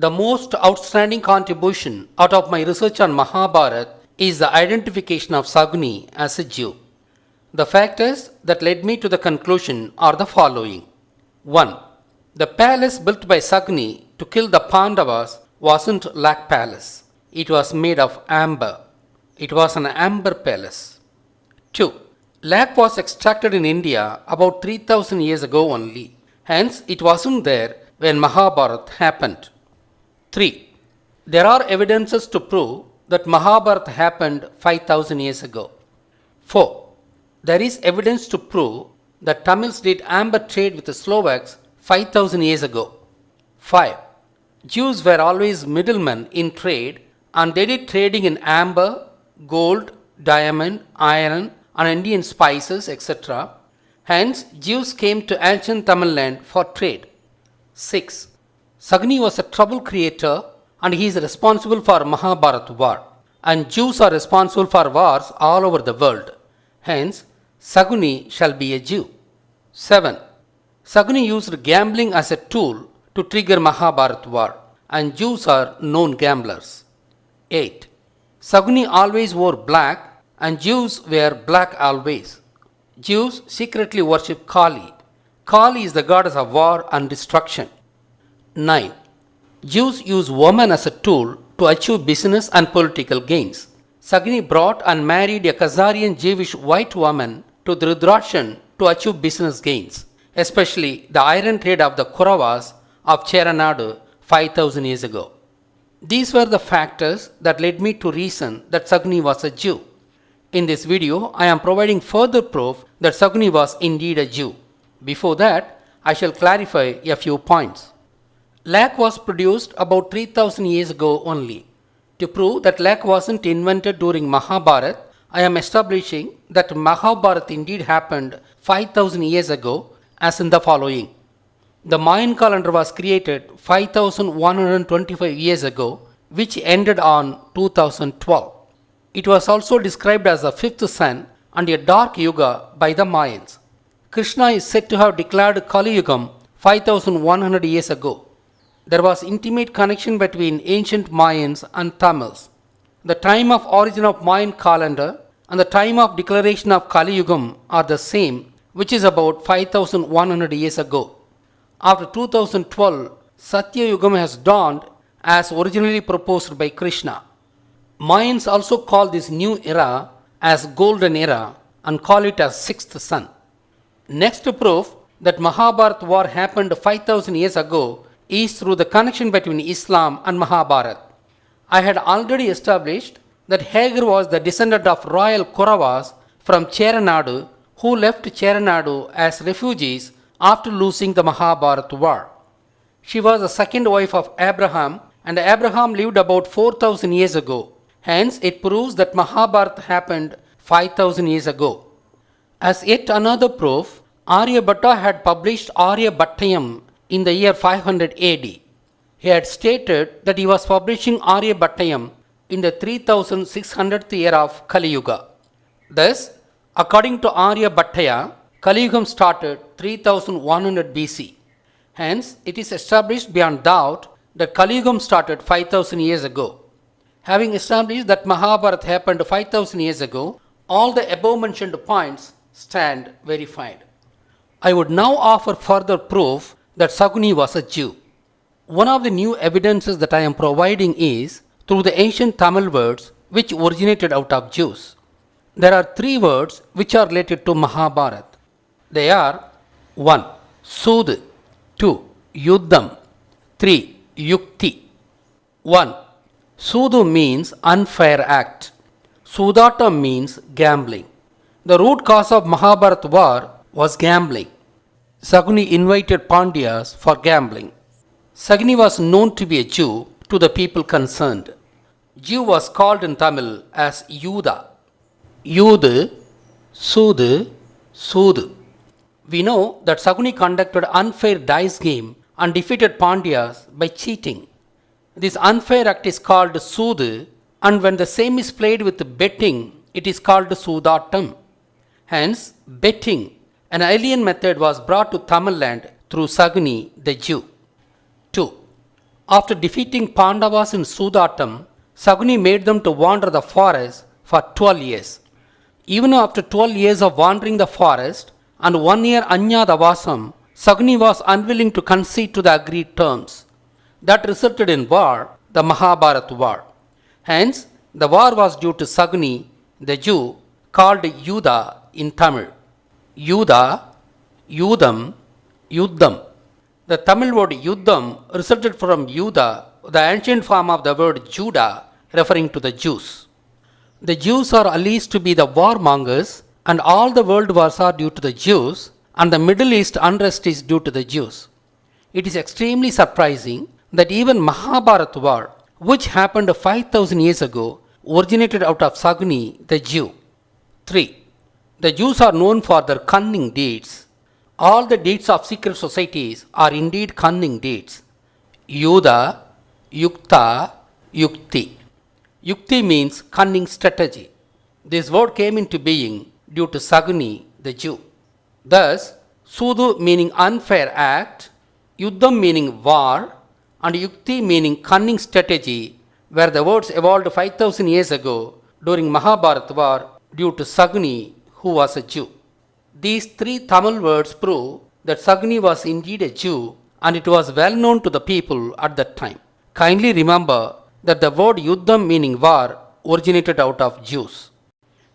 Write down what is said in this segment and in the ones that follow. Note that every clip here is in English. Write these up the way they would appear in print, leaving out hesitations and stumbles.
The most outstanding contribution out of my research on Mahabharata is the identification of Saguni as a Jew. The factors that led me to the conclusion are the following. 1. The palace built by Saguni to kill the Pandavas wasn't like palace. It was made of amber. It was an amber palace. 2. Lac was extracted in India about 3000 years ago only. Hence, it wasn't there when Mahabharata happened. 3. There are evidences to prove that Mahabharata happened 5000 years ago. 4. There is evidence to prove that Tamils did amber trade with the Slovaks 5000 years ago. 5. Jews were always middlemen in trade and they did trading in amber, gold, diamond, iron and Indian spices, etc. Hence, Jews came to ancient Tamil land for trade. 6. Saguni was a trouble creator and he is responsible for Mahabharata war. And Jews are responsible for wars all over the world. Hence, Saguni shall be a Jew. 7. Saguni used gambling as a tool to trigger Mahabharata war, and Jews are known gamblers. 8. Saguni always wore black, and Jews wear black always. Jews secretly worship Kali. Kali is the goddess of war and destruction. 9. Jews use women as a tool to achieve business and political gains. Saguni brought and married a Khazarian Jewish white woman to Dhritarashtra to achieve business gains, especially the iron trade of the Kauravas of Cheranadu 5000 years ago. These were the factors that led me to reason that Saguni was a Jew. In this video, I am providing further proof that Saguni was indeed a Jew. Before that, I shall clarify a few points. Lac was produced about 3000 years ago only. To prove that lac wasn't invented during Mahabharata, I am establishing that Mahabharata indeed happened 5000 years ago as in the following. The Mayan calendar was created 5125 years ago, which ended on 2012. It was also described as the fifth sun and a dark yuga by the Mayans. Krishna is said to have declared Kali Yugam 5100 years ago. There was intimate connection between ancient Mayans and Tamils. The time of origin of Mayan calendar and the time of declaration of Kali Yugam are the same, which is about 5100 years ago. After 2012, Satya Yugam has dawned as originally proposed by Krishna. Mayans also call this new era as Golden Era and call it as sixth sun. Next proof that Mahabharata war happened 5000 years ago is through the connection between Islam and Mahabharata. I had already established that Hagar was the descendant of royal Kauravas from Cheranadu who left Cheranadu as refugees after losing the Mahabharata war. She was the second wife of Abraham and Abraham lived about 4000 years ago. Hence, it proves that Mahabharata happened 5000 years ago. As yet another proof, Aryabhatta had published Aryabhattayam in the year 500 AD. He had stated that he was publishing Aryabhattayam in the 3600th year of Kali Yuga. Thus, according to Aryabhattaya, Kali Yugam started 3100 BC. Hence, it is established beyond doubt that Kali Yugam started 5000 years ago. Having established that Mahabharata happened 5000 years ago, all the above mentioned points stand verified. I would now offer further proof that Saguni was a Jew. One of the new evidences that I am providing is through the ancient Tamil words which originated out of Jews. There are three words which are related to Mahabharata. They are 1. Sud, 2. Yuddham, 3. Yukti. 1. Sudu means unfair act. Sudata means gambling. The root cause of Mahabharata war was gambling. Saguni invited Pandyas for gambling. Saguni was known to be a Jew to the people concerned. Jew was called in Tamil as Yuda. Yudu, Sudu, Sudu. We know that Saguni conducted unfair dice game and defeated Pandyas by cheating. This unfair act is called Sudu, and when the same is played with betting, it is called Sudatam. Hence, betting, an alien method, was brought to Tamil land through Saguni the Jew. 2. After defeating Pandavas in Sudatam, Saguni made them to wander the forest for 12 years. Even after 12 years of wandering the forest and 1 year Anyadavasam, Saguni was unwilling to concede to the agreed terms. That resulted in war, the Mahabharata war. Hence, the war was due to Saguni, the Jew, called Yuda in Tamil. Yuda, Yudam, Yuddam. The Tamil word Yuddam resulted from Yuda, the ancient form of the word Judah, referring to the Jews. The Jews are alleged to be the warmongers, and all the world wars are due to the Jews, and the Middle East unrest is due to the Jews. It is extremely surprising that even Mahabharata war, which happened 5000 years ago, originated out of Saguni, the Jew. 3. The Jews are known for their cunning deeds. All the deeds of secret societies are indeed cunning deeds. Yuda, Yukta, Yukti. Yukti means cunning strategy. This word came into being due to Saguni, the Jew. Thus, Sudu meaning unfair act, Yuddham meaning war, and Yukti meaning cunning strategy were the words evolved 5000 years ago during Mahabharata war due to Saguni, who was a Jew. These 3 Tamil words prove that Saguni was indeed a Jew, and it was well known to the people at that time. Kindly remember that the word Yuddham meaning war originated out of Jews.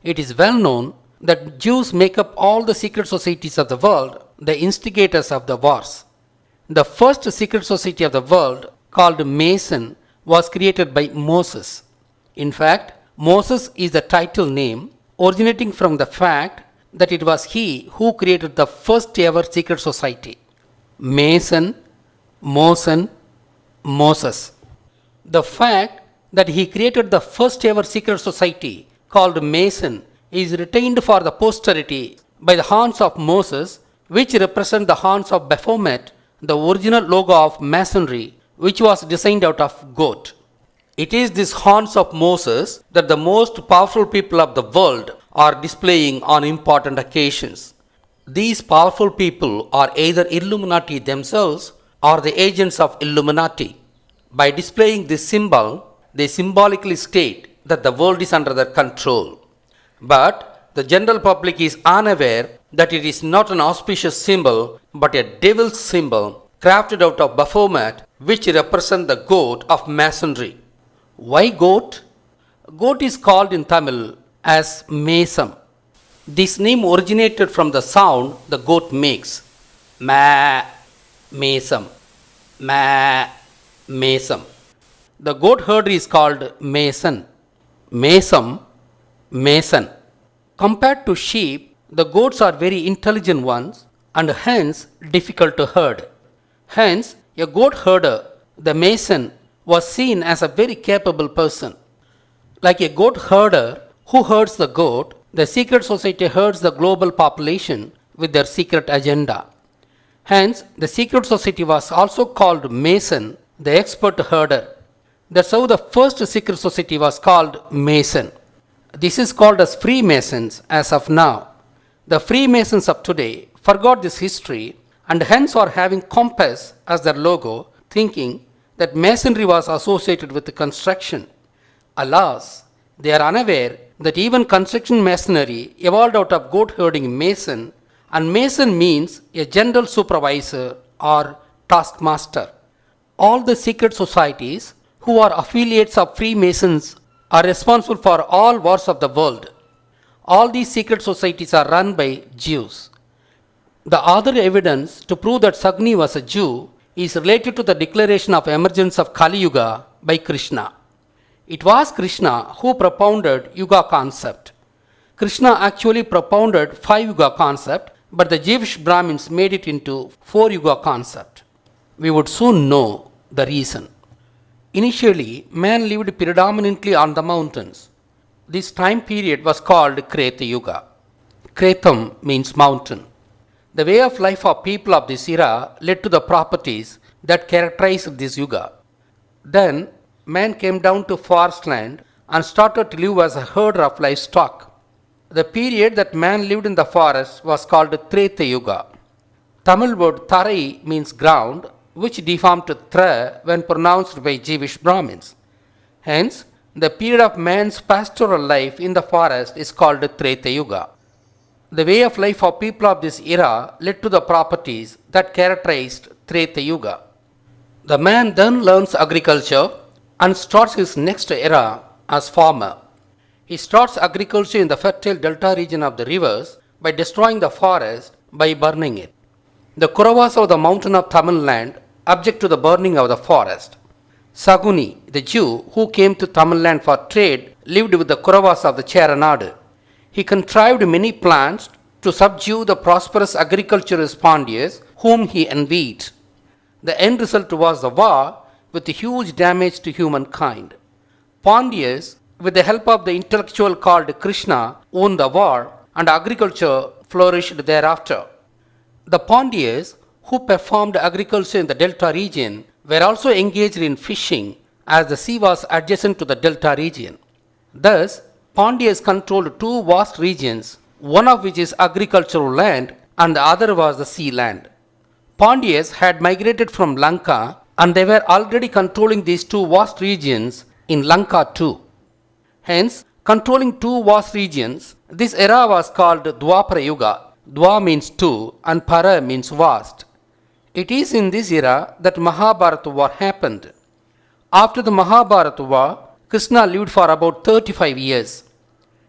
It is well known that Jews make up all the secret societies of the world, the instigators of the wars. The first secret society of the world, called Mason, was created by Moses. In fact, Moses is the title name originating from the fact that it was he who created the first ever secret society. Mason, Mosen, Moses. The fact that he created the first ever secret society called Mason is retained for the posterity by the horns of Moses, which represent the horns of Baphomet, the original logo of Masonry, which was designed out of goat. It is these horns of Moses that the most powerful people of the world are displaying on important occasions. These powerful people are either Illuminati themselves or the agents of Illuminati. By displaying this symbol, they symbolically state that the world is under their control. But the general public is unaware that it is not an auspicious symbol but a devil's symbol crafted out of Baphomet, which represent the goat of Masonry. Why goat? Goat is called in Tamil as Mesam. This name originated from the sound the goat makes. Ma, Mesam. Ma, Mesam. The goat herder is called Mason. Mesam, Mason. Compared to sheep, the goats are very intelligent ones and hence difficult to herd. Hence, a goat herder, the Mason, was seen as a very capable person. Like a goat herder who herds the goat, the secret society herds the global population with their secret agenda. Hence, the secret society was also called Mason, the expert herder. That's how the first secret society was called Mason. This is called as Freemasons as of now. The Freemasons of today forgot this history and hence are having compass as their logo, thinking that masonry was associated with the construction. Alas, they are unaware that even construction masonry evolved out of goat herding mason, and mason means a general supervisor or taskmaster. All the secret societies who are affiliates of Freemasons are responsible for all wars of the world. All these secret societies are run by Jews. The other evidence to prove that Sagni was a Jew is related to the declaration of emergence of Kali Yuga by Krishna. It was Krishna who propounded Yuga concept. Krishna actually propounded 5 Yuga concept, but the Jewish Brahmins made it into 4 Yuga concept. We would soon know the reason. Initially, man lived predominantly on the mountains. This time period was called Kreta Yuga. Kretam means mountain. The way of life of people of this era led to the properties that characterized this yuga. Then, man came down to forest land and started to live as a herder of livestock. The period that man lived in the forest was called Treta Yuga. Tamil word Tarai means ground which deformed to Thra when pronounced by Jewish Brahmins. Hence, the period of man's pastoral life in the forest is called Treta Yuga. The way of life of people of this era led to the properties that characterized Treta Yuga. The man then learns agriculture and starts his next era as farmer. He starts agriculture in the fertile delta region of the rivers by destroying the forest by burning it. The Kauravas of the mountain of Tamil Land object to the burning of the forest. Saguni, the Jew who came to Tamil Land for trade, lived with the Kauravas of the Cheranadu. He contrived many plans to subdue the prosperous agriculturist Pandyas whom he envied. The end result was the war with huge damage to humankind. Pandyas, with the help of the intellectual called Krishna, won the war and agriculture flourished thereafter. The Pandyas, who performed agriculture in the delta region, were also engaged in fishing as the sea was adjacent to the delta region. Thus, Pandyas controlled two vast regions, one of which is agricultural land and the other was the sea land. Pandyas had migrated from Lanka and they were already controlling these two vast regions in Lanka too. Hence, controlling two vast regions, this era was called Dwapara Yuga. Dwa means two and Para means vast. It is in this era that Mahabharata war happened. After the Mahabharata war, Krishna lived for about 35 years.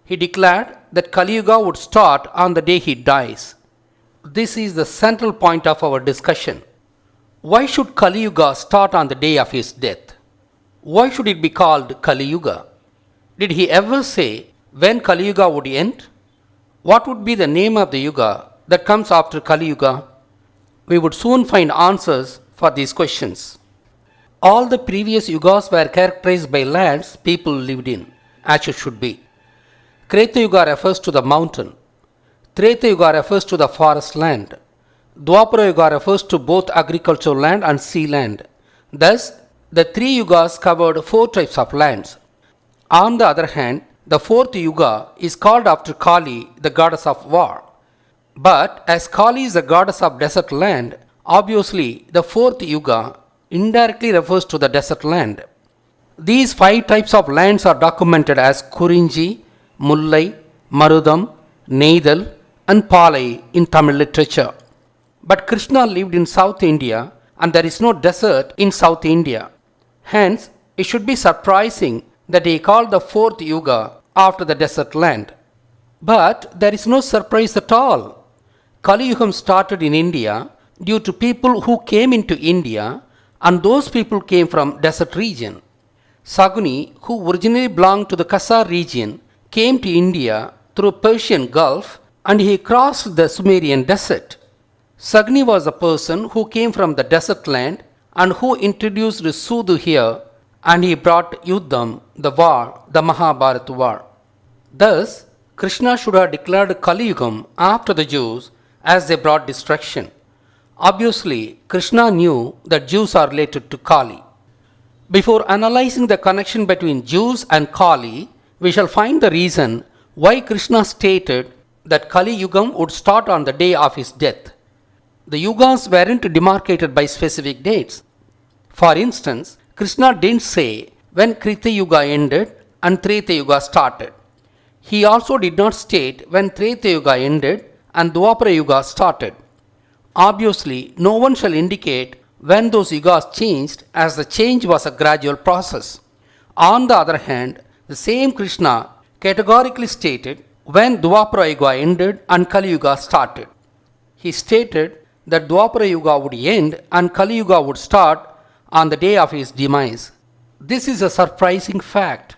He declared that Kali Yuga would start on the day he dies. This is the central point of our discussion. Why should Kali Yuga start on the day of his death? Why should it be called Kali Yuga? Did he ever say when Kali Yuga would end? What would be the name of the Yuga that comes after Kali Yuga? We would soon find answers for these questions. All the previous Yugas were characterized by lands people lived in, as it should be. Kreta Yuga refers to the mountain. Treta Yuga refers to the forest land. Dwapara Yuga refers to both agricultural land and sea land. Thus, the three Yugas covered four types of lands. On the other hand, the fourth Yuga is called after Kali, the goddess of war. But as Kali is the goddess of desert land, obviously the fourth Yuga indirectly refers to the desert land. These five types of lands are documented as Kurinji, Mullai, Marudam, Neidal and Palai in Tamil literature. But Krishna lived in South India and there is no desert in South India. Hence, it should be surprising that he called the fourth Yuga after the desert land. But there is no surprise at all. Kali Yuga started in India due to people who came into India and those people came from desert region. Saguni, who originally belonged to the Kasar region, came to India through Persian Gulf and he crossed the Sumerian desert. Sagni was a person who came from the desert land and who introduced Sudu here and he brought Yuddham, the war, the Mahabharata war. Thus, Krishna should have declared Kali Yugam after the Jews as they brought destruction. Obviously, Krishna knew that Jews are related to Kali. Before analyzing the connection between Jews and Kali, we shall find the reason why Krishna stated that Kali Yugam would start on the day of his death. The Yugas weren't demarcated by specific dates. For instance, Krishna didn't say when Krita Yuga ended and Treta Yuga started. He also did not state when Treta Yuga ended and Dwapara Yuga started. Obviously, no one shall indicate when those yugas changed, as the change was a gradual process. On the other hand, the same Krishna categorically stated when Dwapara Yuga ended and Kali Yuga started. He stated that Dwapara Yuga would end and Kali Yuga would start on the day of his demise. This is a surprising fact.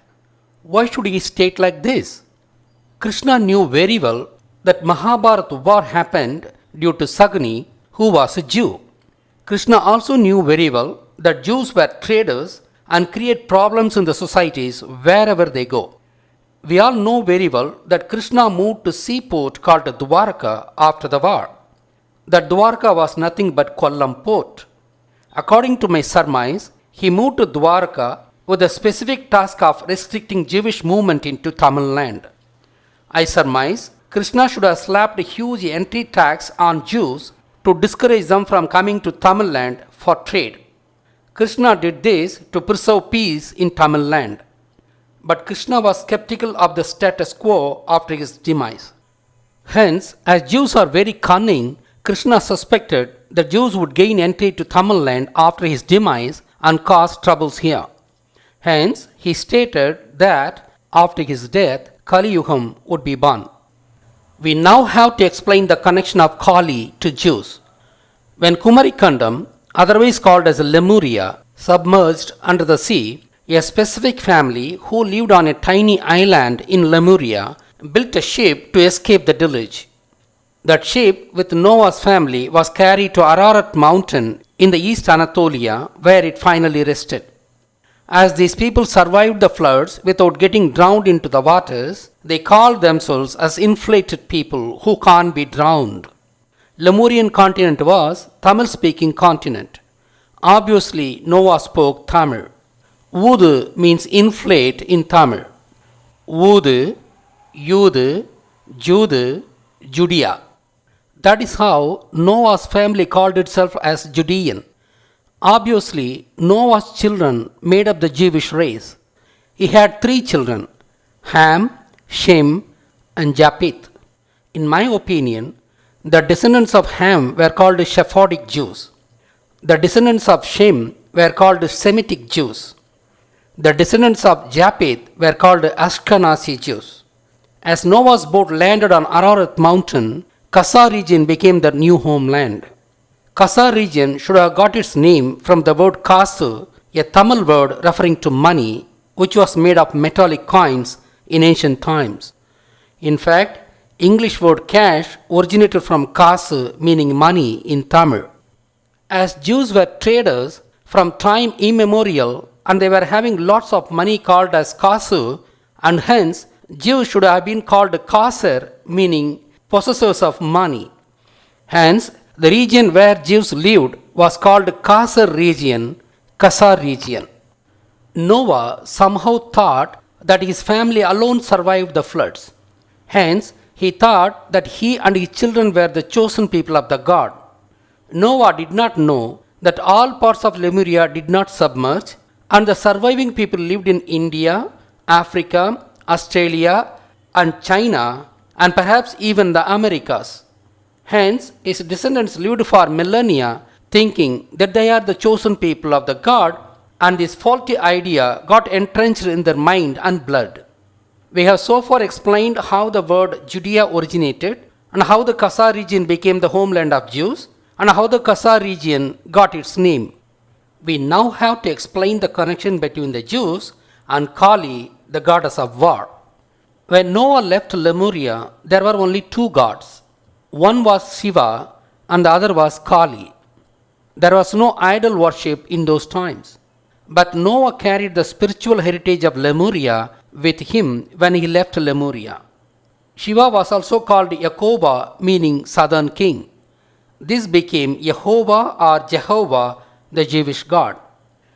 Why should he state like this? Krishna knew very well that Mahabharata war happened due to Sagni, who was a Jew. Krishna also knew very well that Jews were traders and create problems in the societies wherever they go. We all know very well that Krishna moved to seaport called Dwarka after the war. That Dwarka was nothing but Kollam port. According to my surmise, he moved to Dwarka with the specific task of restricting Jewish movement into Tamil land. I surmise Krishna should have slapped a huge entry tax on Jews to discourage them from coming to Tamil land for trade. Krishna did this to preserve peace in Tamil land. But Krishna was skeptical of the status quo after his demise. Hence, as Jews are very cunning, Krishna suspected that Jews would gain entry to Tamil land after his demise and cause troubles here. Hence, he stated that after his death, Kali Yugam would be born. We now have to explain the connection of Kali to Jews. When Kumarikandam, otherwise called as Lemuria, submerged under the sea, a specific family who lived on a tiny island in Lemuria built a ship to escape the deluge. That ship with Noah's family was carried to Ararat mountain in the East Anatolia, where it finally rested. As these people survived the floods without getting drowned into the waters, they called themselves as inflated people who can't be drowned. Lemurian continent was Tamil-speaking continent. Obviously, Noah spoke Tamil. Udu means inflate in Tamil. Udu, Yudu, Judu, Judea. That is how Noah's family called itself as Judean. Obviously, Noah's children made up the Jewish race. He had 3 children, Ham, Shem, and Japheth. In my opinion, the descendants of Ham were called Sephardic Jews. The descendants of Shem were called Semitic Jews. The descendants of Japheth were called Ashkenazi Jews. As Noah's boat landed on Ararat mountain, Kasa region became the new homeland. Kasa region should have got its name from the word kasu, a Tamil word referring to money, which was made of metallic coins in ancient times. In fact, English word cash originated from kasu, meaning money in Tamil. As Jews were traders from time immemorial and they were having lots of money called as kasu, and hence Jews should have been called kaser, meaning possessors of money. Hence, the region where Jews lived was called Kaser region, Kasa region. Noah somehow thought that his family alone survived the floods. Hence, he thought that he and his children were the chosen people of the God. Noah did not know that all parts of Lemuria did not submerge and the surviving people lived in India, Africa, Australia, and China, and perhaps even the Americas. Hence, his descendants lived for millennia thinking that they are the chosen people of the God, and this faulty idea got entrenched in their mind and blood. We have so far explained how the word Judea originated, and how the Kasa region became the homeland of Jews, and how the Kasa region got its name. We now have to explain the connection between the Jews and Kali, the goddess of war. When Noah left Lemuria, there were only 2 gods. One was Shiva and the other was Kali. There was no idol worship in those times. But Noah carried the spiritual heritage of Lemuria with him when he left Lemuria. Shiva was also called Yakoba, meaning southern king. This became Jehovah or Jehovah, the Jewish god.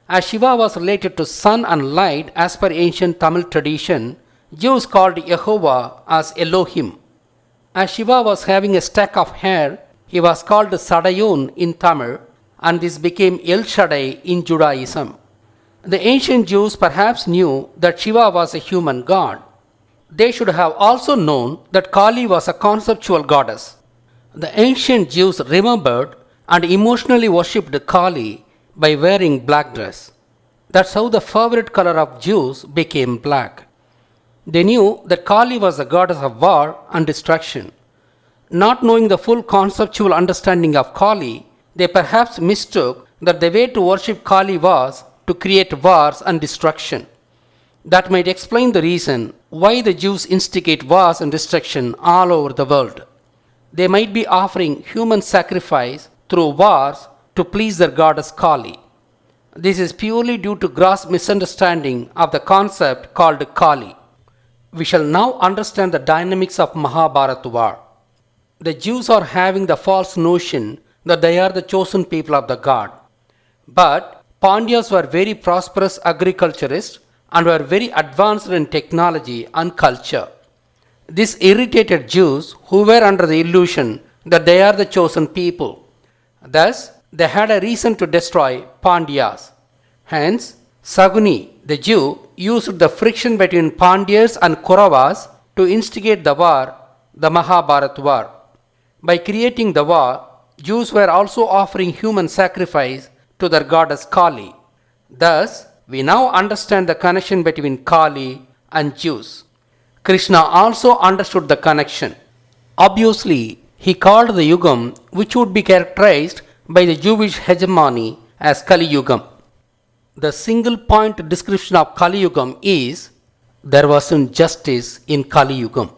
As Shiva was related to sun and light as per ancient Tamil tradition, Jews called Jehovah as Elohim. As Shiva was having a stack of hair, he was called Sadayun in Tamil, and this became El Shaddai in Judaism. The ancient Jews perhaps knew that Shiva was a human god. They should have also known that Kali was a conceptual goddess. The ancient Jews remembered and emotionally worshipped Kali by wearing black dress. That's how the favorite color of Jews became black. They knew that Kali was the goddess of war and destruction. Not knowing the full conceptual understanding of Kali, they perhaps mistook that the way to worship Kali was to create wars and destruction. That might explain the reason why the Jews instigate wars and destruction all over the world. They might be offering human sacrifice through wars to please their goddess Kali. This is purely due to gross misunderstanding of the concept called Kali. We shall now understand the dynamics of Mahabharata war. The Jews are having the false notion that they are the chosen people of the God. But Pandyas were very prosperous agriculturists and were very advanced in technology and culture. This irritated Jews who were under the illusion that they are the chosen people. Thus, they had a reason to destroy Pandyas. Hence, Saguni, the Jew, used the friction between Pandyas and Kauravas to instigate the war, the Mahabharata war. By creating the war, Jews were also offering human sacrifice to their goddess Kali. Thus, we now understand the connection between Kali and Jews. Krishna also understood the connection. Obviously, he called the Yugam, which would be characterized by the Jewish hegemony, as Kali Yugam. The single point description of Kali Yugam is, there wasn't justice in Kali Yugam.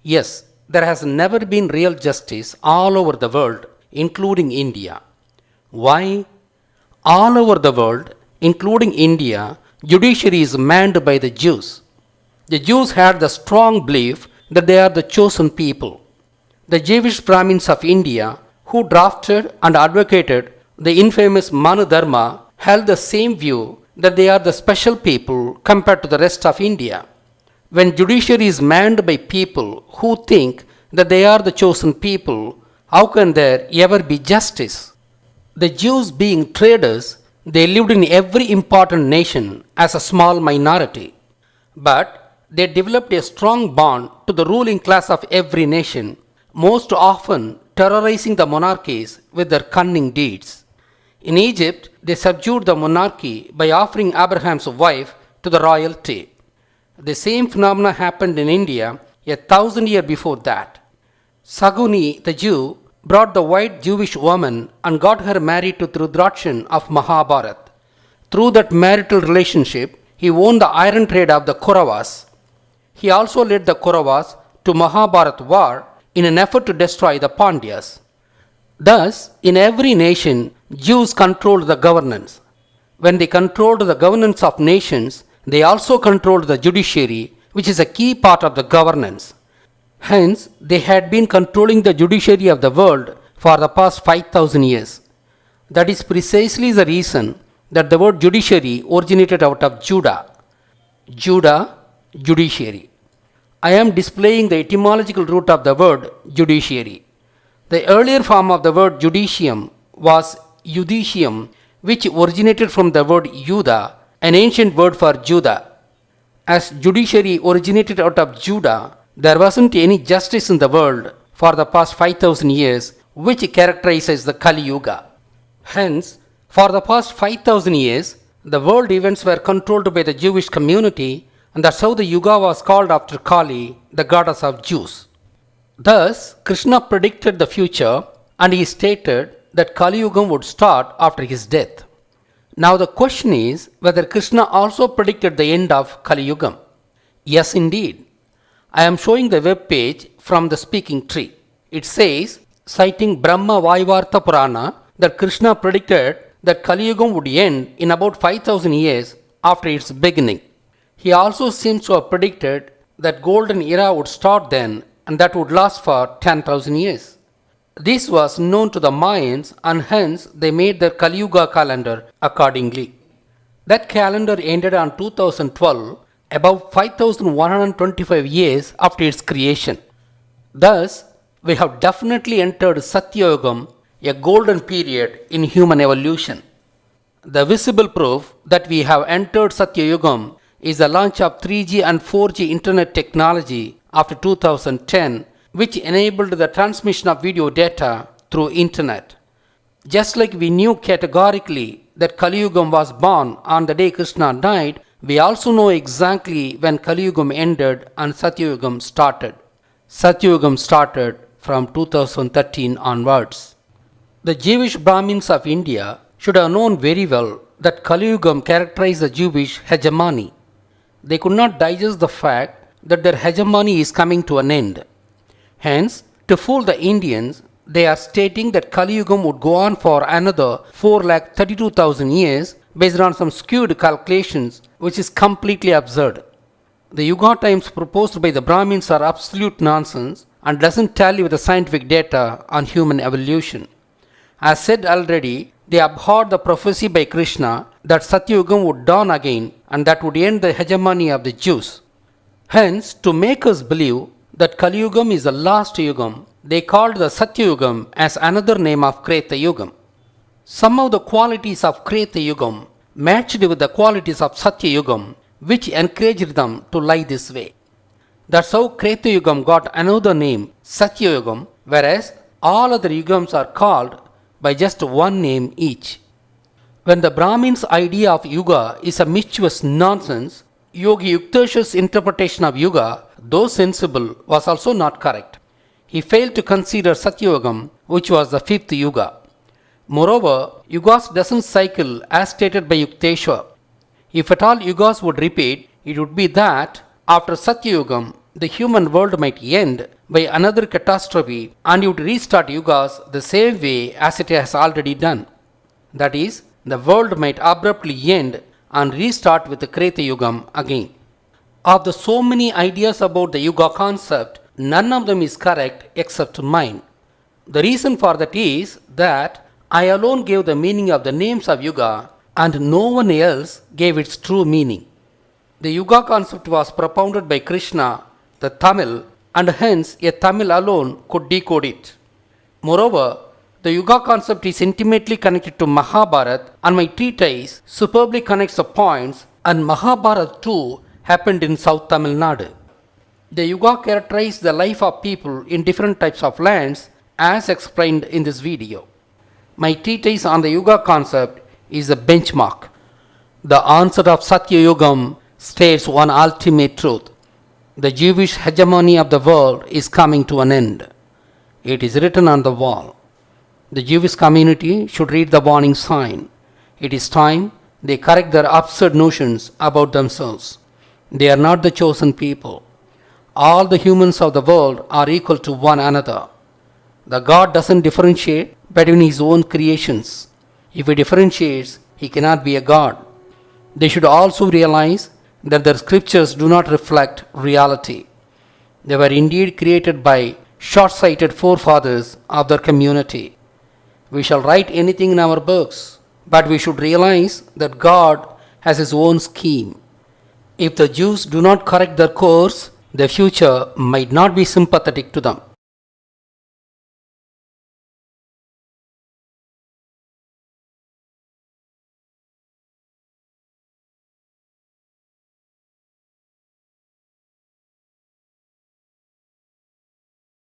Yes, there has never been real justice all over the world, including India. Why? All over the world, including India, judiciary is manned by the Jews. The Jews had the strong belief that they are the chosen people. The Jewish Brahmins of India, who drafted and advocated the infamous Manu Dharma, held the same view that they are the special people compared to the rest of India. When judiciary is manned by people who think that they are the chosen people, how can there ever be justice? The Jews, being traders, they lived in every important nation as a small minority. But they developed a strong bond to the ruling class of every nation, most often terrorizing the monarchies with their cunning deeds. In Egypt, they subdued the monarchy by offering Abraham's wife to the royalty. The same phenomena happened in India 1,000 years before that. Saguni, the Jew, brought the white Jewish woman and got her married to Dhritarashtra of Mahabharata. Through that marital relationship, he won the iron trade of the Kauravas. He also led the Kauravas to Mahabharata war in an effort to destroy the Pandyas. Thus, in every nation, Jews controlled the governance. When they controlled the governance of nations, they also controlled the judiciary, which is a key part of the governance. Hence, they had been controlling the judiciary of the world for the past 5,000 years. That is precisely the reason that the word judiciary originated out of Judah. Judah, judiciary. I am displaying the etymological root of the word judiciary. The earlier form of the word judicium was judicium, which originated from the word Yuda, an ancient word for Judah. As judiciary originated out of Judah, there wasn't any justice in the world for the past 5,000 years, which characterizes the Kali Yuga. Hence, for the past 5,000 years, the world events were controlled by the Jewish community, and that's how the Yuga was called after Kali, the goddess of Jews. Thus, Krishna predicted the future, and he stated that Kali Yuga would start after his death. Now the question is whether Krishna also predicted the end of Kali Yuga. Yes, indeed. I am showing the web page from the speaking tree. It says, citing Brahma Vaivarta Purana, that Krishna predicted that Kali Yuga would end in about 5,000 years after its beginning. He also seems to have predicted that golden era would start then and that would last for 10,000 years. This was known to the Mayans, and hence they made their Kali Yuga calendar accordingly. That calendar ended on 2012, about 5,125 years after its creation. Thus, we have definitely entered Satya Yugam, a golden period in human evolution. The visible proof that we have entered Satya Yugam is the launch of 3G and 4G internet technology after 2010, which enabled the transmission of video data through internet. Just like we knew categorically that Kali Yugam was born on the day Krishna died, we also know exactly when Kali Yugam ended and Satya Yugam started. Satya Yugam started from 2013 onwards. The Jewish Brahmins of India should have known very well that Kali Yugam characterized the Jewish hegemony. They could not digest the fact that their hegemony is coming to an end. Hence, to fool the Indians, they are stating that Kali Yugam would go on for another 4,32,000 years based on some skewed calculations, which is completely absurd. The Yuga times proposed by the Brahmins are absolute nonsense and doesn't tally with the scientific data on human evolution. As said already, they abhorred the prophecy by Krishna that Satya Yugam would dawn again and that would end the hegemony of the Jews. Hence, to make us believe that Kali Yugam is the last Yugam, they called the Satya Yugam as another name of Kreta Yugam. Some of the qualities of Kreta Yugam matched with the qualities of Satya Yugam, which encouraged them to lie this way. That's how Kreta Yugam got another name, Satya Yugam, whereas all other Yugams are called by just one name each. When the Brahmin's idea of Yuga is a mischievous nonsense, Yogi Yukteswar's interpretation of Yuga, though sensible, was also not correct. He failed to consider Satyayugam, which was the fifth Yuga. Moreover, Yugas doesn't cycle as stated by Yukteswar. If at all Yugas would repeat, it would be that after Satyayugam, the human world might end by another catastrophe and it would restart Yugas the same way as it has already done. That is, the world might abruptly end and restart with the Kreta Yugam again. Of the so many ideas about the Yuga concept, none of them is correct except mine. The reason for that is that I alone gave the meaning of the names of Yuga and no one else gave its true meaning. The Yuga concept was propounded by Krishna, the Tamil, and hence a Tamil alone could decode it. Moreover, the Yuga concept is intimately connected to Mahabharata and my treatise superbly connects the points, and Mahabharata too happened in South Tamil Nadu. The Yuga characterized the life of people in different types of lands as explained in this video. My treatise on the Yuga concept is a benchmark. The answer of Satya Yugam states one ultimate truth. The Jewish hegemony of the world is coming to an end. It is written on the wall. The Jewish community should read the warning sign. It is time they correct their absurd notions about themselves. They are not the chosen people. All the humans of the world are equal to one another. The God doesn't differentiate between his own creations. If he differentiates, he cannot be a God. They should also realize that their scriptures do not reflect reality. They were indeed created by short-sighted forefathers of their community. We shall write anything in our books, but we should realize that God has his own scheme. If the Jews do not correct their course, the future might not be sympathetic to them.